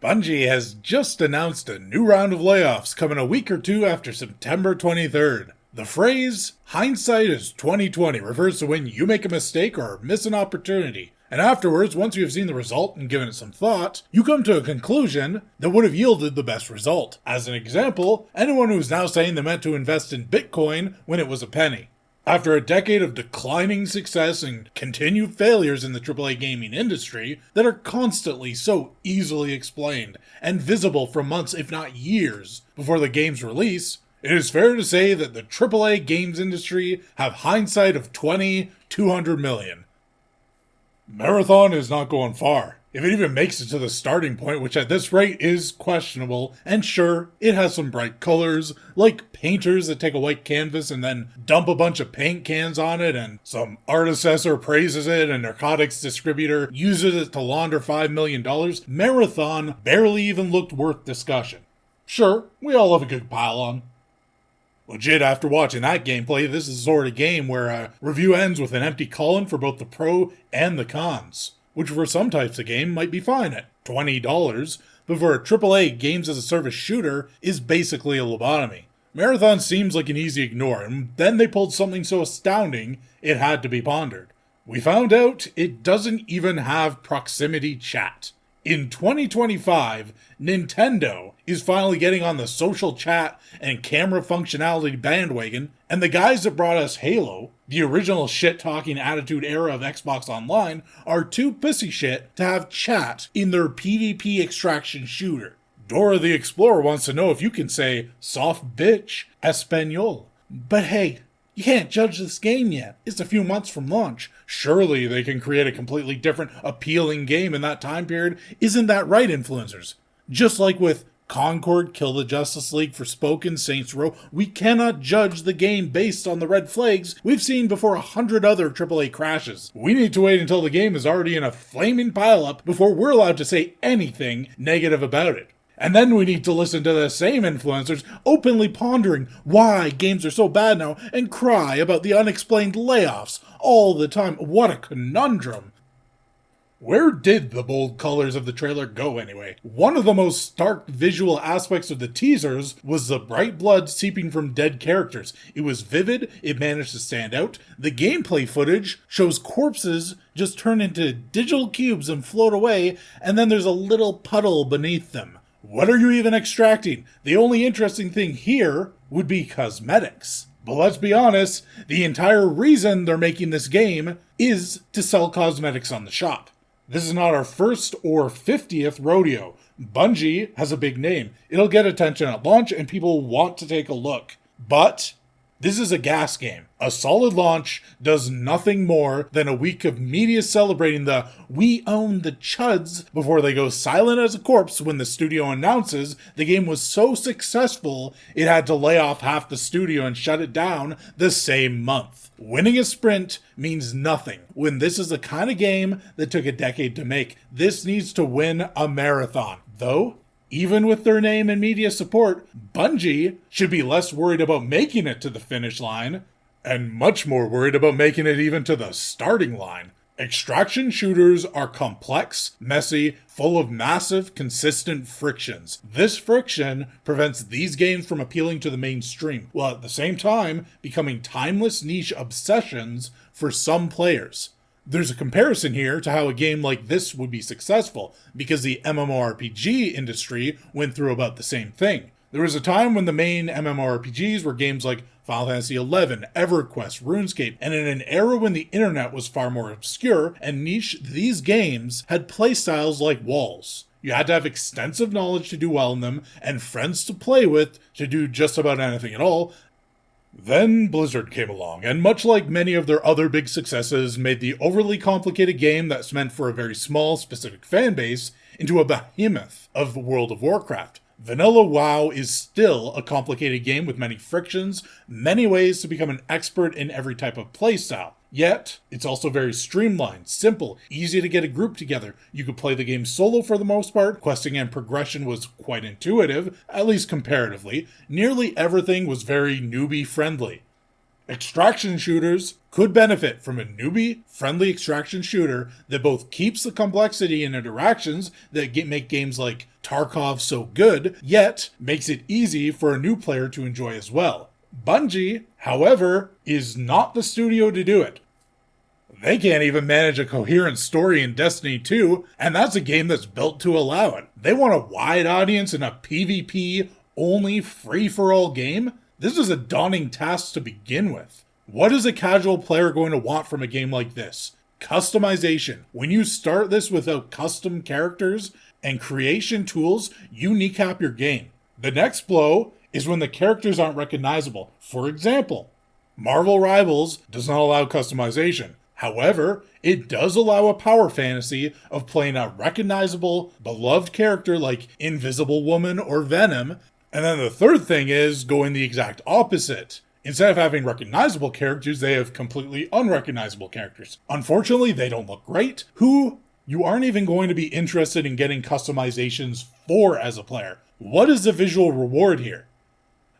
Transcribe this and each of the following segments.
Bungie has just announced a new round of layoffs coming a week or two after September 23rd. The phrase, hindsight is 2020, refers to when you make a mistake or miss an opportunity. And afterwards, once you have seen the result and given it some thought, you come to a conclusion that would have yielded the best result. As an example, anyone who is now saying they meant to invest in Bitcoin when it was a penny. After a decade of declining success and continued failures in the AAA gaming industry that are constantly so easily explained and visible for months if not years before the game's release, it is fair to say that the AAA games industry have hindsight of 200 million. Marathon is not going far, if it even makes it to the starting point, which at this rate is questionable. And sure, it has some bright colors, like painters that take a white canvas and then dump a bunch of paint cans on it, and some art assessor praises it, and narcotics distributor uses it to launder $5 million. Marathon barely even looked worth discussion. Sure, we all love a good pile-on. Legit, after watching that gameplay, this is the sort of game where a review ends with an empty column for both the pro and the cons, which for some types of game might be fine at $20, but for a AAA games-as-a-service shooter is basically a lobotomy. Marathon seems like an easy ignore, and then they pulled something so astounding it had to be pondered. We found out it doesn't even have proximity chat. In 2025, Nintendo is finally getting on the social chat and camera functionality bandwagon, and the guys that brought us Halo, the original shit-talking attitude era of Xbox Online, are too pussy shit to have chat in their PvP extraction shooter. Dora the Explorer wants to know if you can say soft bitch Espanol. But hey, you can't judge this game yet. It's a few months from launch. Surely they can create a completely different, appealing game in that time period. Isn't that right, influencers? Just like with Concord, Kill the Justice League, Forspoken, Saints Row, we cannot judge the game based on the red flags we've seen before 100 other AAA crashes. We need to wait until the game is already in a flaming pileup before we're allowed to say anything negative about it. And then we need to listen to the same influencers openly pondering why games are so bad now and cry about the unexplained layoffs all the time. What a conundrum. Where did the bold colors of the trailer go anyway? One of the most stark visual aspects of the teasers was the bright blood seeping from dead characters. It was vivid, it managed to stand out. The gameplay footage shows corpses just turn into digital cubes and float away, and then there's a little puddle beneath them. What are you even extracting? The only interesting thing here would be cosmetics. But let's be honest, the entire reason they're making this game is to sell cosmetics on the shop. This is not our first or 50th rodeo. Bungie has a big name. It'll get attention at launch and people want to take a look. But this is a gas game. A solid launch does nothing more than a week of media celebrating the "we own the chuds" before they go silent as a corpse when the studio announces the game was so successful it had to lay off half the studio and shut it down the same month. Winning a sprint means nothing when this is the kind of game that took a decade to make. This needs to win a marathon. Though, even with their name and media support, Bungie should be less worried about making it to the finish line and much more worried about making it even to the starting line. Extraction shooters are complex, messy, full of massive, consistent frictions. This friction prevents these games from appealing to the mainstream, while at the same time becoming timeless niche obsessions for some players. There's a comparison here to how a game like this would be successful, because the MMORPG industry went through about the same thing. There was a time when the main MMORPGs were games like Final Fantasy XI, EverQuest, RuneScape, and in an era when the internet was far more obscure and niche, these games had playstyles like walls. You had to have extensive knowledge to do well in them, and friends to play with to do just about anything at all. Then Blizzard came along, and much like many of their other big successes, made the overly complicated game that's meant for a very small, specific fan base into a behemoth of World of Warcraft. Vanilla WoW is still a complicated game with many frictions, many ways to become an expert in every type of playstyle. Yet, it's also very streamlined, simple, easy to get a group together. You could play the game solo for the most part. Questing and progression was quite intuitive, at least comparatively. Nearly everything was very newbie friendly. Extraction shooters could benefit from a newbie-friendly extraction shooter that both keeps the complexity and interactions that make games like Tarkov so good, yet makes it easy for a new player to enjoy as well. Bungie, however, is not the studio to do it. They can't even manage a coherent story in Destiny 2, and that's a game that's built to allow it. They want a wide audience in a PvP-only free-for-all game? This is a daunting task to begin with. What is a casual player going to want from a game like this? Customization. When you start this without custom characters and creation tools, you kneecap your game. The next blow is when the characters aren't recognizable. For example, Marvel Rivals does not allow customization. However, it does allow a power fantasy of playing a recognizable, beloved character like Invisible Woman or Venom. And then the third thing is going the exact opposite. Instead of having recognizable characters, they have completely unrecognizable characters. Unfortunately, they don't look great, who you aren't even going to be interested in getting customizations for as a player. What is the visual reward here?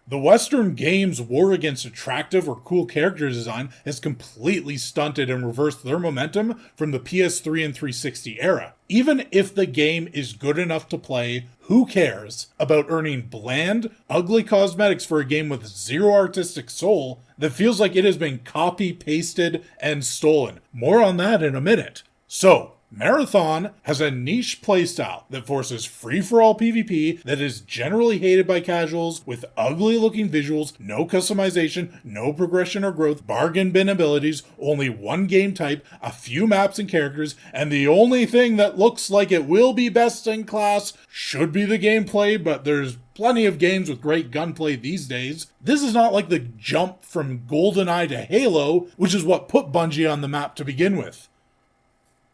The Western games' war against attractive or cool character design has completely stunted and reversed their momentum from the PS3 and 360 era. Even if the game is good enough to play, who cares about earning bland, ugly cosmetics for a game with zero artistic soul that feels like it has been copy-pasted and stolen? More on that in a minute. So, Marathon has a niche playstyle that forces free-for-all PvP that is generally hated by casuals with ugly-looking visuals, no customization, no progression or growth, bargain bin abilities, only one game type, a few maps and characters, and the only thing that looks like it will be best in class should be the gameplay, but there's plenty of games with great gunplay these days. This is not like the jump from GoldenEye to Halo, which is what put Bungie on the map to begin with.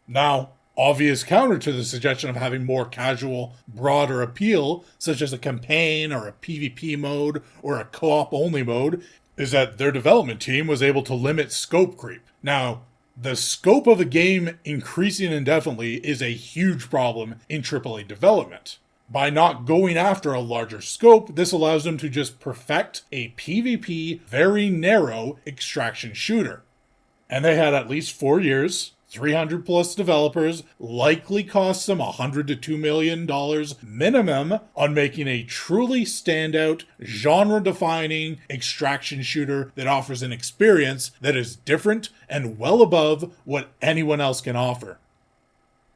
Now, obvious counter to the suggestion of having more casual, broader appeal, such as a campaign or a PvP mode or a co-op only mode, is that their development team was able to limit scope creep. Now, the scope of a game increasing indefinitely is a huge problem in AAA development. By not going after a larger scope, this allows them to just perfect a PvP, very narrow extraction shooter. And they had at least 4 years, 300 plus developers, likely costs them $100 to $2 million minimum on making a truly standout, genre-defining extraction shooter that offers an experience that is different and well above what anyone else can offer.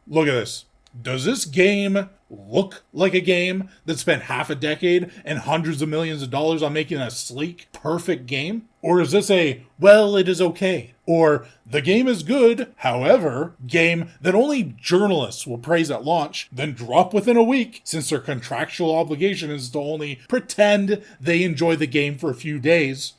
Look at this. Does this game look like a game that spent half a decade and hundreds of millions of dollars on making a sleek, perfect game? Or is this a, well, it is okay, or the game is good, however, game that only journalists will praise at launch, then drop within a week since their contractual obligation is to only pretend they enjoy the game for a few days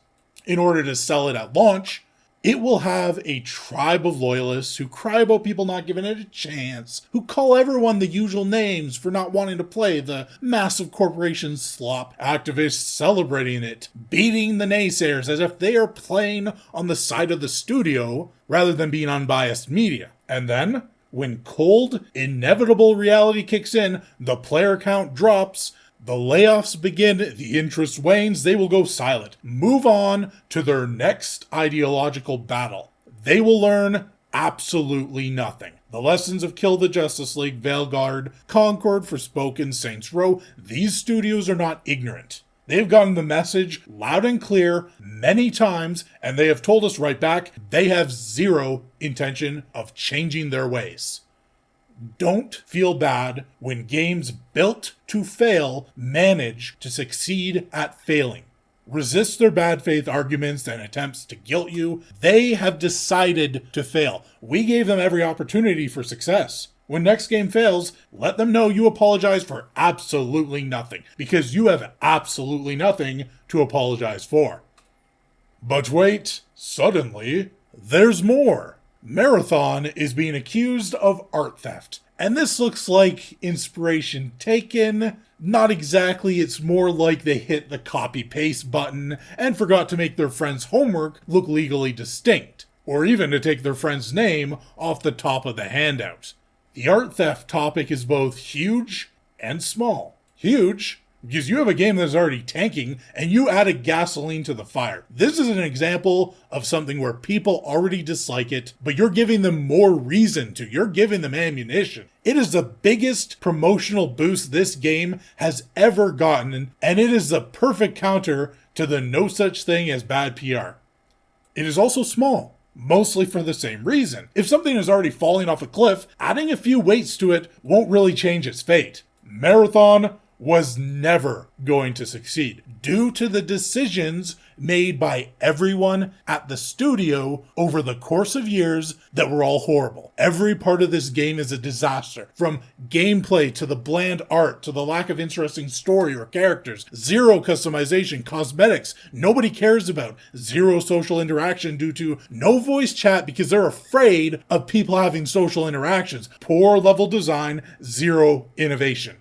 in order to sell it at launch? It will have a tribe of loyalists who cry about people not giving it a chance, who call everyone the usual names for not wanting to play the massive corporation slop, activists celebrating it, beating the naysayers as if they are playing on the side of the studio rather than being unbiased media. And then, when cold, inevitable reality kicks in, the player count drops, the layoffs begin, the interest wanes, they will go silent. Move on to their next ideological battle. They will learn absolutely nothing. The lessons of Kill the Justice League, Veilguard, Concord, Forspoken, Saints Row, these studios are not ignorant. They've gotten the message loud and clear many times, and they have told us right back they have zero intention of changing their ways. Don't feel bad when games built to fail manage to succeed at failing. Resist their bad faith arguments and attempts to guilt you. They have decided to fail. We gave them every opportunity for success. When next game fails, let them know you apologize for absolutely nothing, because you have absolutely nothing to apologize for. But wait, suddenly, there's more. Marathon is being accused of art theft. And this looks like inspiration taken. Not exactly, it's more like they hit the copy-paste button and forgot to make their friend's homework look legally distinct, or even to take their friend's name off the top of the handout. The art theft topic is both huge and small. Huge, Because you have a game that's already tanking and you added gasoline to the fire. This is an example of something where people already dislike it, but you're giving them more reason to. You're giving them ammunition. It is the biggest promotional boost this game has ever gotten, and it is the perfect counter to the no such thing as bad PR. It is also small, mostly for the same reason. If something is already falling off a cliff, adding a few weights to it won't really change its fate. Marathon was never going to succeed due to the decisions made by everyone at the studio over the course of years that were all horrible. Every part of this game is a disaster, from gameplay to the bland art to the lack of interesting story or characters, zero customization, cosmetics nobody cares about, zero social interaction due to no voice chat because they're afraid of people having social interactions, poor level design, zero innovation.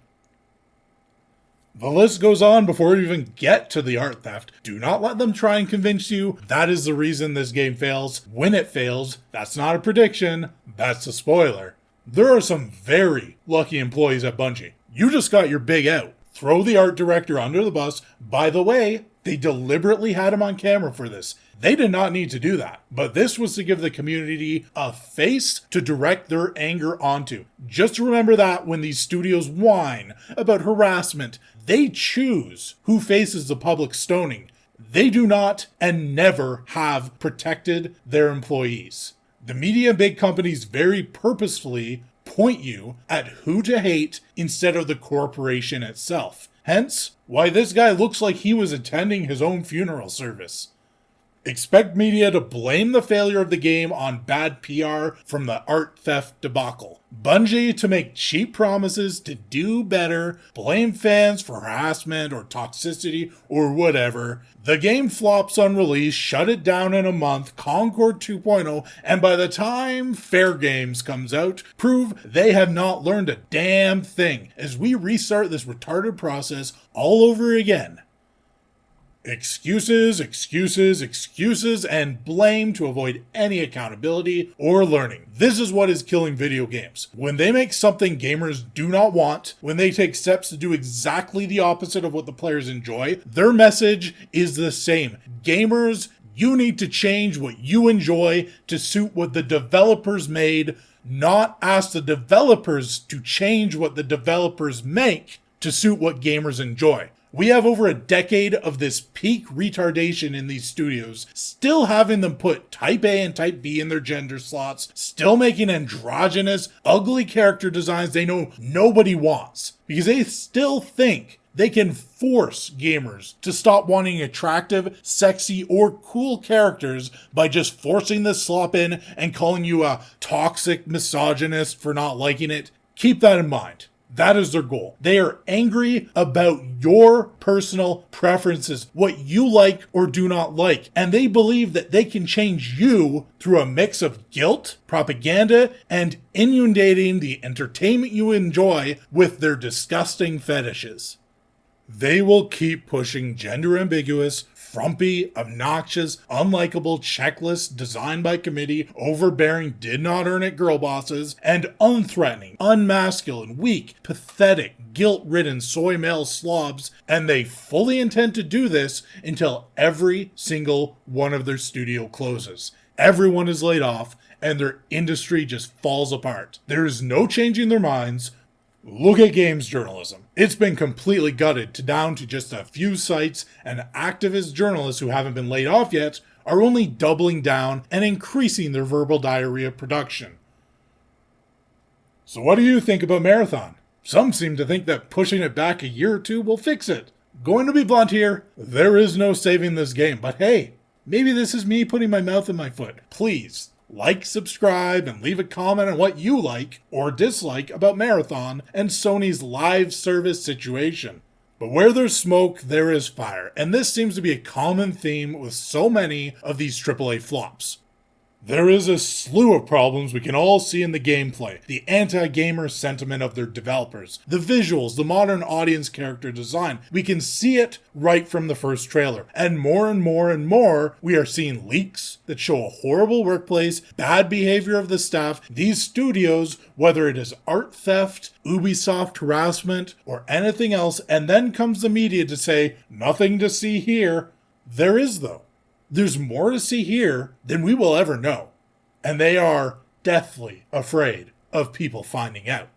The list goes on before we even get to the art theft. Do not let them try and convince you that is the reason this game fails. When it fails, that's not a prediction, that's a spoiler. There are some very lucky employees at Bungie. You just got your big out. Throw the art director under the bus. By the way, they deliberately had him on camera for this. They did not need to do that, but this was to give the community a face to direct their anger onto. Just remember that when these studios whine about harassment, they choose who faces the public stoning. They do not and never have protected their employees. The media and big companies very purposefully point you at who to hate instead of the corporation itself. Hence, why this guy looks like he was attending his own funeral service. Expect media to blame the failure of the game on bad PR from the art theft debacle. Bungie to make cheap promises to do better, blame fans for harassment or toxicity or whatever. The game flops on release, shut it down in a month, Concord 2.0, and by the time Fairgames comes out, prove they have not learned a damn thing as we restart this retarded process all over again. Excuses, excuses, excuses, and blame to avoid any accountability or learning. This is what is killing video games. When they make something gamers do not want, when they take steps to do exactly the opposite of what the players enjoy, their message is the same. Gamers, you need to change what you enjoy to suit what the developers made, not ask the developers to change what the developers make to suit what gamers enjoy. We have over a decade of this peak retardation in these studios, still having them put Type A and Type B in their gender slots, still making androgynous, ugly character designs they know nobody wants, because they still think they can force gamers to stop wanting attractive, sexy, or cool characters by just forcing this slop in and calling you a toxic misogynist for not liking it. Keep that in mind. That is their goal. They are angry about your personal preferences, what you like or do not like. And they believe that they can change you through a mix of guilt, propaganda, and inundating the entertainment you enjoy with their disgusting fetishes. They will keep pushing gender ambiguous, frumpy, obnoxious, unlikable checklists designed by committee, overbearing, did not earn it girl bosses, and unthreatening, unmasculine, weak, pathetic, guilt-ridden soy male slobs, and they fully intend to do this until every single one of their studio closes. Everyone is laid off, and their industry just falls apart. There is no changing their minds. Look at games journalism. It's been completely gutted down to just a few sites, and activist journalists who haven't been laid off yet are only doubling down and increasing their verbal diarrhea production. So what do you think about Marathon? Some seem to think that pushing it back a year or two will fix it. Going to be blunt here, there is no saving this game, but hey, maybe this is me putting my mouth in my foot. Please, like, subscribe, and leave a comment on what you like or dislike about Marathon and Sony's live service situation. But where there's smoke, there is fire, and this seems to be a common theme with so many of these AAA flops. There is a slew of problems we can all see in the gameplay, the anti-gamer sentiment of their developers, the visuals, the modern audience character design. We can see it right from the first trailer. And more, we are seeing leaks that show a horrible workplace, bad behavior of the staff. These studios, whether it is art theft, Ubisoft harassment, or anything else, and then comes the media to say, nothing to see here. There is, though. There's more to see here than we will ever know. And they are deathly afraid of people finding out.